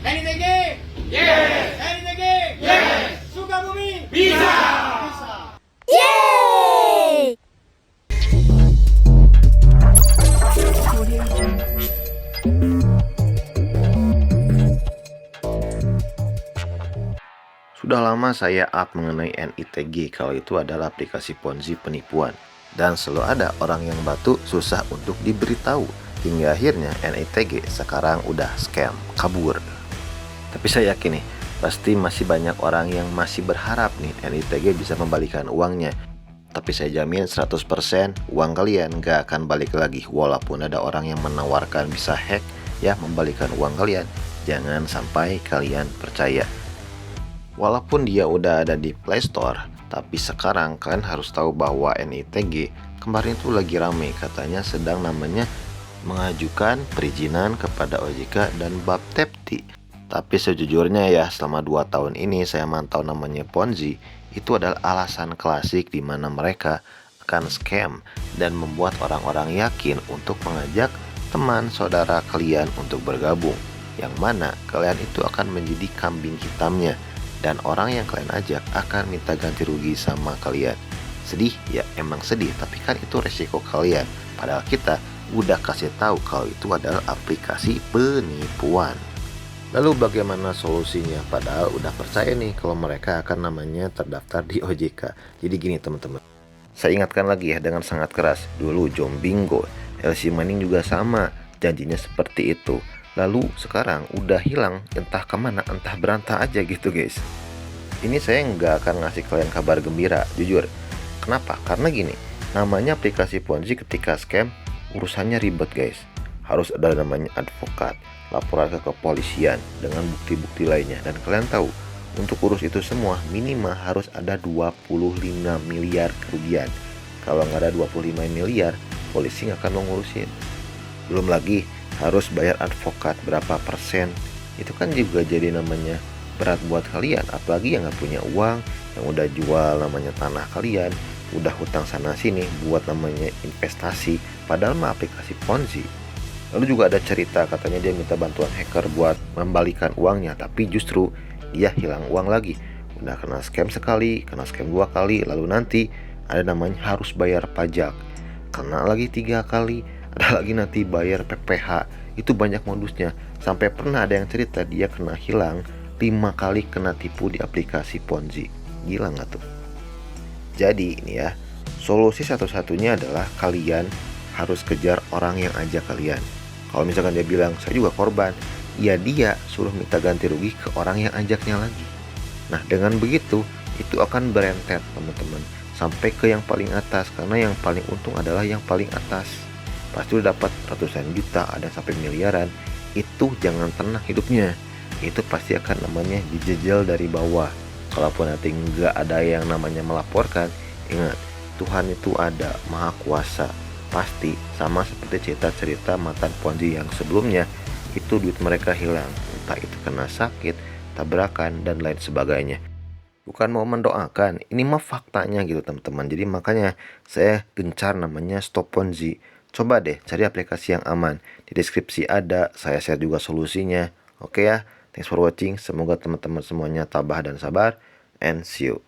NITG? Yes! NITG? Yes! Sukabumi? Bisa! Bisa! Yeay! Sudah lama saya up mengenai NITG kalau itu adalah aplikasi Ponzi penipuan. Dan selalu ada orang yang batu susah untuk diberitahu. Hingga akhirnya NITG sekarang udah scam, kabur. Tapi saya yakin nih, pasti masih banyak orang yang masih berharap nih NITG bisa membalikan uangnya. Tapi saya jamin 100% uang kalian gak akan balik lagi. Walaupun ada orang yang menawarkan bisa hack ya membalikan uang kalian. Jangan sampai kalian percaya. Walaupun dia udah ada di Play Store, tapi sekarang kalian harus tahu bahwa NITG kemarin itu lagi rame, katanya sedang namanya mengajukan perizinan kepada OJK dan Bapepti. Tapi sejujurnya ya, selama 2 tahun ini saya mantau namanya Ponzi, itu adalah alasan klasik di mana mereka akan scam dan membuat orang-orang yakin untuk mengajak teman saudara kalian untuk bergabung, yang mana kalian itu akan menjadi kambing hitamnya. Dan orang yang kalian ajak akan minta ganti rugi sama kalian. Sedih? Ya emang sedih, tapi kan itu resiko kalian. Padahal kita udah kasih tahu kalau itu adalah aplikasi penipuan. Lalu bagaimana solusinya? Padahal udah percaya nih kalau mereka akan namanya terdaftar di OJK. Jadi gini teman-teman, saya ingatkan lagi ya dengan sangat keras. Dulu Jombingo, LC Maning juga sama, janjinya seperti itu. Lalu sekarang udah hilang, entah kemana, entah berantah aja gitu guys. Ini saya nggak akan ngasih kalian kabar gembira, jujur. Kenapa? Karena gini, namanya aplikasi Ponzi ketika scam, urusannya ribet guys. Harus ada namanya advokat, laporan ke kepolisian dengan bukti-bukti lainnya. Dan kalian tahu, untuk urus itu semua minimal harus ada 25 miliar kerugian. Kalau nggak ada 25 miliar, polisi nggak akan mengurusin. Belum lagi harus bayar advokat berapa persen. Itu kan juga jadi namanya berat buat kalian. Apalagi yang nggak punya uang, yang udah jual namanya tanah kalian, udah hutang sana sini buat namanya investasi, padahal mah aplikasi Ponzi. Lalu juga ada cerita katanya dia minta bantuan hacker buat membalikan uangnya, tapi justru dia hilang uang lagi. Udah kena scam sekali, kena scam 2 kali, lalu nanti ada namanya harus bayar pajak, kena lagi 3 kali, ada lagi nanti bayar PPh. Itu banyak modusnya. Sampai pernah ada yang cerita dia kena hilang 5 kali kena tipu di aplikasi Ponzi. Gila nggak tuh? Jadi ini ya, solusi satu-satunya adalah kalian harus kejar orang yang ajak kalian. Kalau misalkan dia bilang saya juga korban, ya dia suruh minta ganti rugi ke orang yang ajaknya lagi. Nah dengan begitu itu akan berentet teman-teman sampai ke yang paling atas, karena yang paling untung adalah yang paling atas. Pasti udah dapat ratusan juta, ada sampai miliaran. Itu jangan tenang hidupnya, itu pasti akan namanya dijejel dari bawah. Kalaupun nanti nggak ada yang namanya melaporkan, ingat Tuhan itu ada, maha kuasa. Pasti sama seperti cerita-cerita mantan Ponzi yang sebelumnya, itu duit mereka hilang, entah itu kena sakit, tabrakan, dan lain sebagainya. Bukan mau mendoakan, ini mah faktanya gitu teman-teman. Jadi makanya saya gencar namanya Stop Ponzi. Coba deh cari aplikasi yang aman. Di deskripsi ada, saya share juga solusinya. Oke ya, thanks for watching. Semoga teman-teman semuanya tabah dan sabar. And see you.